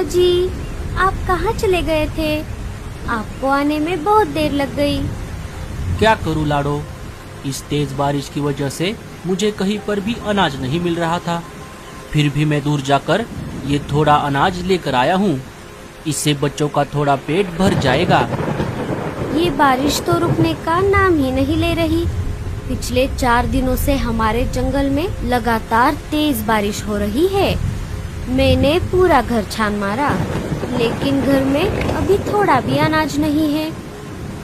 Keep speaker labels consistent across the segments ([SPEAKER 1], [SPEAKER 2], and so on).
[SPEAKER 1] अजी, आप कहाँ चले गए थे? आपको आने में बहुत देर लग गई।
[SPEAKER 2] क्या करूँ लाडो, इस तेज बारिश की वजह से मुझे कहीं पर भी अनाज नहीं मिल रहा था। फिर भी मैं दूर जाकर ये थोड़ा अनाज लेकर आया हूँ। इससे बच्चों का थोड़ा पेट भर जाएगा।
[SPEAKER 1] ये बारिश तो रुकने का नाम ही नहीं ले रही। पिछले 4 दिनों से हमारे जंगल में लगातार तेज बारिश हो रही है। मैंने पूरा घर छान मारा, लेकिन घर में अभी थोड़ा भी अनाज नहीं है।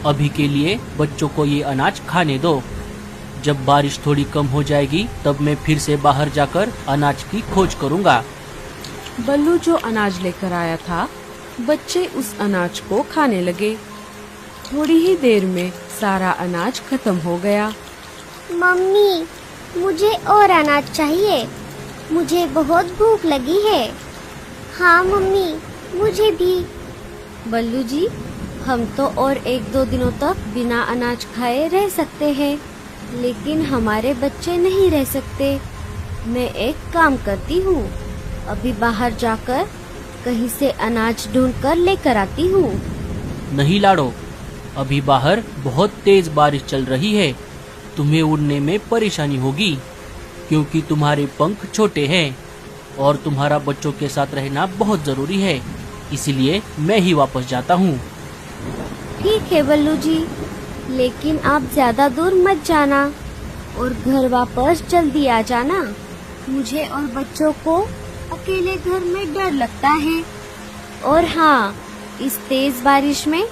[SPEAKER 2] अभी के लिए बच्चों को ये अनाज खाने दो। जब बारिश थोड़ी कम हो जाएगी तब मैं फिर से बाहर जाकर अनाज की खोज करूँगा।
[SPEAKER 3] बल्लू जो अनाज लेकर आया था, बच्चे उस अनाज को खाने लगे। थोड़ी ही देर में सारा अनाज खत्म हो गया।
[SPEAKER 1] मम्मी, मुझे और अनाज चाहिए। मुझे बहुत भूख लगी है। हाँ मम्मी, मुझे भी। बल्लू जी, हम तो और 1-2 दिनों तक बिना अनाज खाए रह सकते हैं, लेकिन हमारे बच्चे नहीं रह सकते। मैं एक काम करती हूँ, अभी बाहर जाकर कहीं से अनाज ढूंढकर लेकर आती हूँ।
[SPEAKER 2] नहीं लाडो, अभी बाहर बहुत तेज बारिश चल रही है। तुम्हें उड़ने में परेशानी होगी, क्योंकि तुम्हारे पंख छोटे हैं और तुम्हारा बच्चों के साथ रहना बहुत जरूरी है। इसलिए मैं ही वापस जाता हूँ।
[SPEAKER 1] ठीक है बल्लू जी, लेकिन आप ज्यादा दूर मत जाना और घर वापस जल्दी आ जाना। मुझे और बच्चों को अकेले घर में डर लगता है। और हाँ, इस तेज बारिश में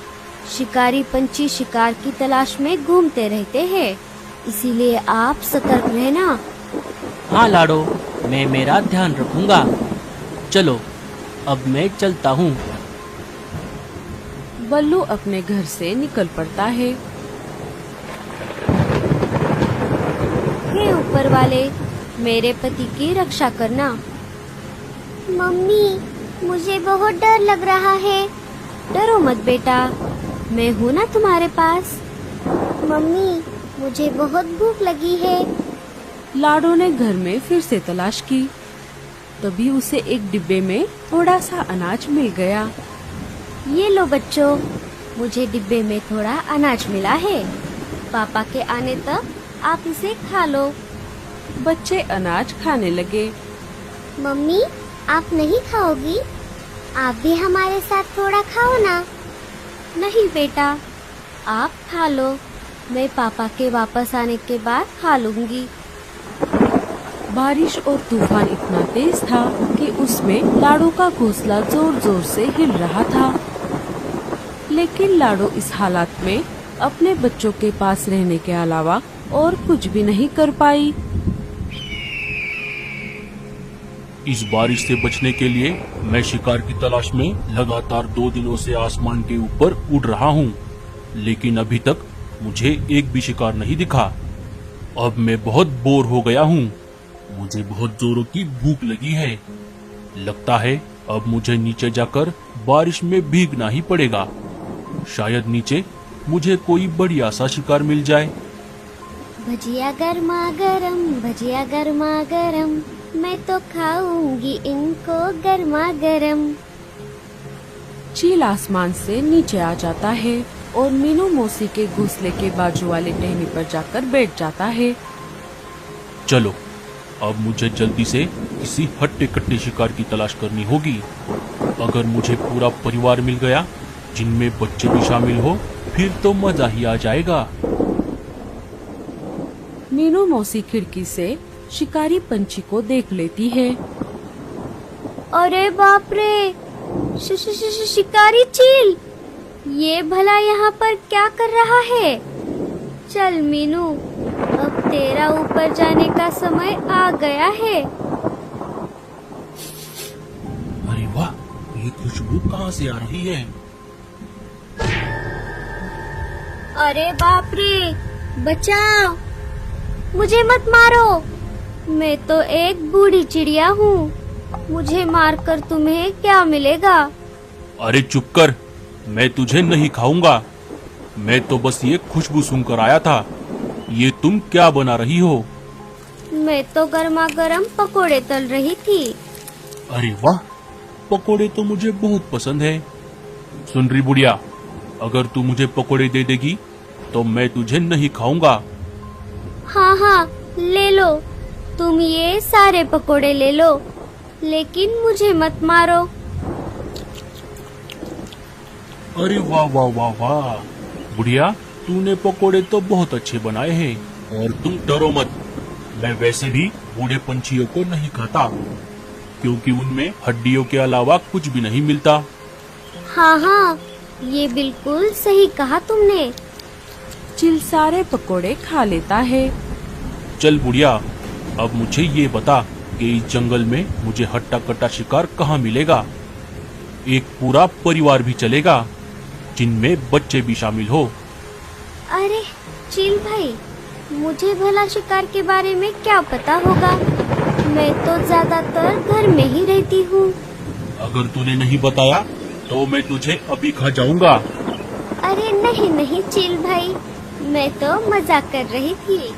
[SPEAKER 1] शिकारी पंछी शिकार की तलाश में घूमते रहते हैं, इसीलिए आप सतर्क रहना।
[SPEAKER 2] हाँ लाडो, मैं मेरा ध्यान रखूंगा। चलो, अब मैं चलता हूँ।
[SPEAKER 3] बल्लू अपने घर से निकल पड़ता है।
[SPEAKER 1] हे ऊपर वाले, मेरे पति की रक्षा करना। मम्मी, मुझे बहुत डर लग रहा है। डरो मत बेटा, मैं हूँ ना तुम्हारे पास। मम्मी, मुझे बहुत भूख लगी है।
[SPEAKER 3] लाडो ने घर में फिर से तलाश की। तभी उसे एक डिब्बे में थोड़ा सा अनाज मिल गया।
[SPEAKER 1] ये लो बच्चों, मुझे डिब्बे में थोड़ा अनाज मिला है। पापा के आने तक आप इसे खा लो।
[SPEAKER 3] बच्चे अनाज खाने लगे।
[SPEAKER 1] मम्मी, आप नहीं खाओगी? आप भी हमारे साथ थोड़ा खाओ ना। नहीं बेटा, आप खा लो। मैं पापा के वापस आने के बाद खा लूंगी।
[SPEAKER 3] बारिश और तूफान इतना तेज था कि उसमें लाडो का घोंसला जोर जोर से हिल रहा था। लेकिन लाडो इस हालात में अपने बच्चों के पास रहने के अलावा और कुछ भी नहीं कर पाई।
[SPEAKER 4] इस बारिश से बचने के लिए मैं शिकार की तलाश में लगातार 2 दिनों से आसमान के ऊपर उड़ रहा हूँ, लेकिन अभी तक मुझे एक भी शिकार नहीं दिखा। अब मैं बहुत बोर हो गया हूँ। मुझे बहुत जोरों की भूख लगी है। लगता है अब मुझे नीचे जाकर बारिश में भीगना ही पड़ेगा। शायद नीचे मुझे कोई बढ़िया सा शिकार मिल जाए।
[SPEAKER 1] भजिया गर्मा गरम, भजिया गर्मा गरम, मैं तो खाऊंगी इनको गर्मा गरम।
[SPEAKER 3] चील आसमान से नीचे आ जाता है और मीनू मौसी के घोंसले के बाजू वाले टहनी पर जाकर बैठ जाता है।
[SPEAKER 4] चलो, अब मुझे जल्दी से किसी हट्टे कट्टे शिकार की तलाश करनी होगी। अगर मुझे पूरा परिवार मिल गया, जिनमें बच्चे भी शामिल हो, फिर तो मजा ही आ जाएगा।
[SPEAKER 3] मीनू मौसी खिड़की से शिकारी पंछी को देख लेती है।
[SPEAKER 1] अरे बाप रे, शिकारी चील, ये भला यहाँ पर क्या कर रहा है? चल मीनू, अब तेरा ऊपर जाने का समय आ गया है।
[SPEAKER 4] अरे वाह, ये खुशबू कहाँ से आ रही है?
[SPEAKER 1] अरे बाप रे, बचाओ, मुझे मत मारो। मैं तो एक बूढ़ी चिड़िया हूँ, मुझे मारकर तुम्हें क्या मिलेगा?
[SPEAKER 4] अरे चुप कर, मैं तुझे नहीं खाऊंगा। मैं तो बस ये खुशबू सूंघकर आया था। ये तुम क्या बना रही हो?
[SPEAKER 1] मैं तो गर्मा गर्म पकोड़े तल रही थी।
[SPEAKER 4] अरे वाह, पकोड़े तो मुझे बहुत पसंद है। सुन रही बुढ़िया, अगर तू मुझे पकोड़े दे देगी तो मैं तुझे नहीं खाऊंगा।
[SPEAKER 1] हाँ हाँ, ले लो, तुम ये सारे पकोड़े ले लो, लेकिन मुझे मत मारो।
[SPEAKER 4] अरे वाह वाह वाह वाह, बुढ़िया तूने पकोड़े तो बहुत अच्छे बनाए हैं। और तुम डरो मत, मैं वैसे भी बूढ़े पंछियों को नहीं खाता, क्योंकि उनमें हड्डियों के अलावा कुछ भी नहीं मिलता।
[SPEAKER 1] हाँ हाँ, ये बिल्कुल सही कहा तुमने।
[SPEAKER 3] चील सारे पकोड़े खा लेता है।
[SPEAKER 4] चल बुढ़िया, अब मुझे ये बता कि इस जंगल में मुझे हट्टा कट्टा शिकार कहाँ मिलेगा। एक पूरा परिवार भी चलेगा, जिनमें बच्चे भी शामिल हो।
[SPEAKER 1] अरे चील भाई, मुझे भला शिकार के बारे में क्या पता होगा, मैं तो ज्यादातर घर में ही रहती हूँ।
[SPEAKER 4] अगर तूने नहीं बताया तो मैं तुझे अभी खा जाऊंगा।
[SPEAKER 1] अरे नहीं नहीं चील भाई, मैं तो मजाक कर रही थी।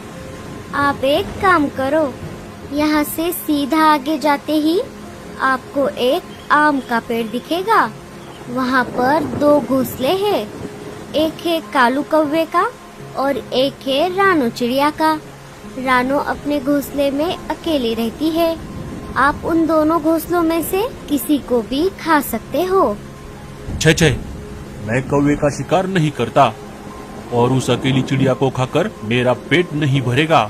[SPEAKER 1] आप एक काम करो, यहाँ से सीधा आगे जाते ही आपको एक आम का पेड़ दिखेगा। वहाँ पर 2 घोंसले हैं, एक है कालू कौवे का और एक है रानो चिड़िया का। रानो अपने घोंसले में अकेली रहती है। आप उन दोनों घोंसलों में से किसी को भी खा सकते हो।
[SPEAKER 4] छे, मैं कौवे का शिकार नहीं करता और उस अकेली चिड़िया को खाकर मेरा पेट नहीं भरेगा।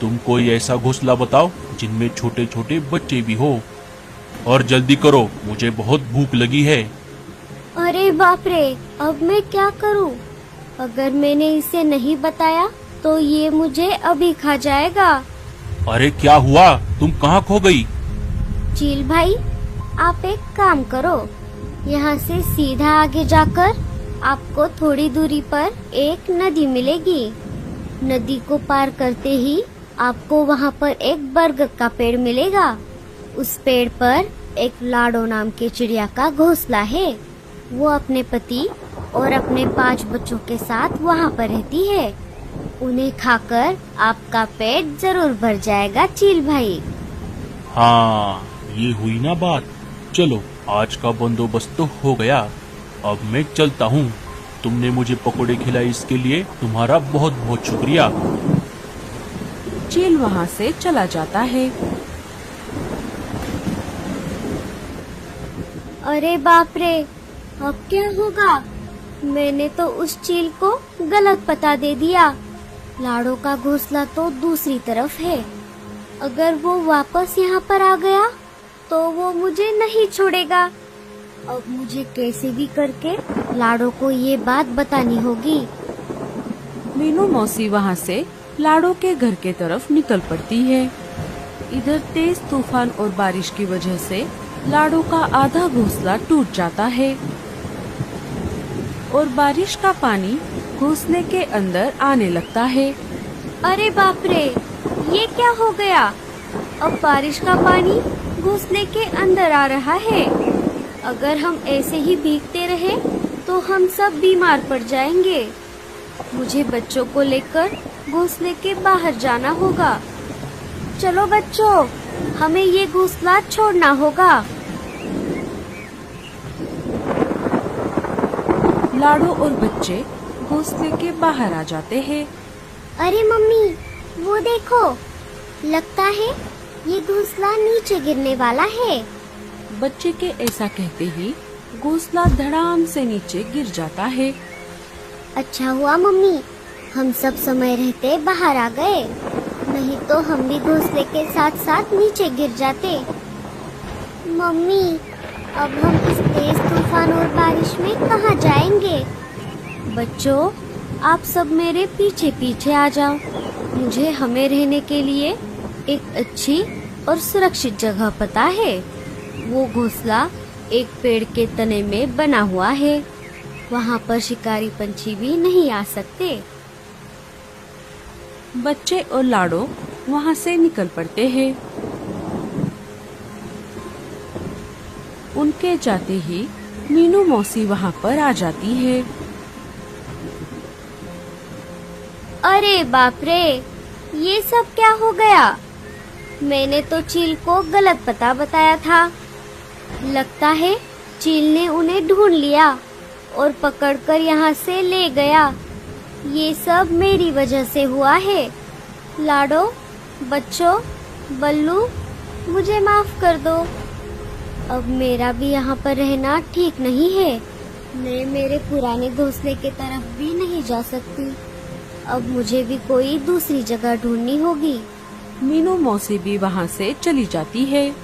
[SPEAKER 4] तुम कोई ऐसा घोंसला बताओ जिनमें छोटे छोटे बच्चे भी हो, और जल्दी करो, मुझे बहुत भूख लगी है।
[SPEAKER 1] अरे बाप रे, अब मैं क्या करूं? अगर मैंने इसे नहीं बताया तो ये मुझे अभी खा जाएगा।
[SPEAKER 4] अरे क्या हुआ, तुम कहाँ खो गई?
[SPEAKER 1] चील भाई, आप एक काम करो, यहाँ से सीधा आगे जाकर आपको थोड़ी दूरी पर एक नदी मिलेगी। नदी को पार करते ही आपको वहाँ पर एक बरगद का पेड़ मिलेगा। उस पेड़ पर एक लाडो नाम के चिड़िया का घोंसला है। वो अपने पति और अपने 5 बच्चों के साथ वहाँ पर रहती है। उन्हें खाकर आपका पेट जरूर भर जाएगा चील भाई।
[SPEAKER 4] हाँ, ये हुई ना बात। चलो, आज का बंदोबस्त तो हो गया। अब मैं चलता हूँ। तुमने मुझे पकोड़े खिलाए, इसके लिए तुम्हारा बहुत बहुत शुक्रिया।
[SPEAKER 3] चील वहाँ से चला जाता है।
[SPEAKER 1] अरे बाप रे, अब क्या होगा? मैंने तो उस चील को गलत पता दे दिया। लाडो का घोंसला तो दूसरी तरफ है। अगर वो वापस यहाँ पर आ गया तो वो मुझे नहीं छोड़ेगा। अब मुझे कैसे भी करके लाडो को ये बात बतानी होगी।
[SPEAKER 3] मीनू मौसी वहाँ से लाडो के घर के तरफ निकल पड़ती है। इधर तेज तूफान और बारिश की वजह से लाडो का आधा घोंसला टूट जाता है और बारिश का पानी घोंसले के अंदर आने लगता है।
[SPEAKER 1] अरे बाप रे, ये क्या हो गया? अब बारिश का पानी घोंसले के अंदर आ रहा है। अगर हम ऐसे ही भीगते रहे तो हम सब बीमार पड़ जाएंगे। मुझे बच्चों को लेकर घोंसले के बाहर जाना होगा। चलो बच्चों, हमें ये घोंसला छोड़ना होगा।
[SPEAKER 3] लाडो और बच्चे घोंसले के बाहर आ जाते हैं।
[SPEAKER 1] अरे मम्मी, वो देखो, लगता है ये घोंसला नीचे गिरने वाला है।
[SPEAKER 3] बच्चे के ऐसा कहते ही घोंसला धड़ाम से नीचे गिर जाता है।
[SPEAKER 1] अच्छा हुआ मम्मी, हम सब समय रहते बाहर आ गए, नहीं तो हम भी घोंसले के साथ साथ नीचे गिर जाते। मम्मी, अब हम इस तेज तूफान और बारिश में कहाँ जाएंगे? बच्चों, आप सब मेरे पीछे पीछे आ जाओ। मुझे हमें रहने के लिए एक अच्छी और सुरक्षित जगह पता है। वो घोंसला एक पेड़ के तने में बना हुआ है। वहाँ पर शिकारी पंछी भी नहीं आ सकते।
[SPEAKER 3] बच्चे और लाडो वहाँ से निकल पड़ते हैं। उनके जाते ही मीनू मौसी वहाँ पर आ जाती है।
[SPEAKER 1] अरे बाप रे, ये सब क्या हो गया? मैंने तो चील को गलत पता बताया था। लगता है चील ने उन्हें ढूंढ लिया और पकड़कर यहाँ से ले गया। ये सब मेरी वजह से हुआ है। लाडो, बच्चों, बल्लू, मुझे माफ कर दो। अब मेरा भी यहाँ पर रहना ठीक नहीं है। मैं मेरे पुराने घोंसले के तरफ भी नहीं जा सकती। अब मुझे भी कोई दूसरी जगह ढूंढनी होगी।
[SPEAKER 3] मीनू मौसी भी वहाँ से चली जाती है।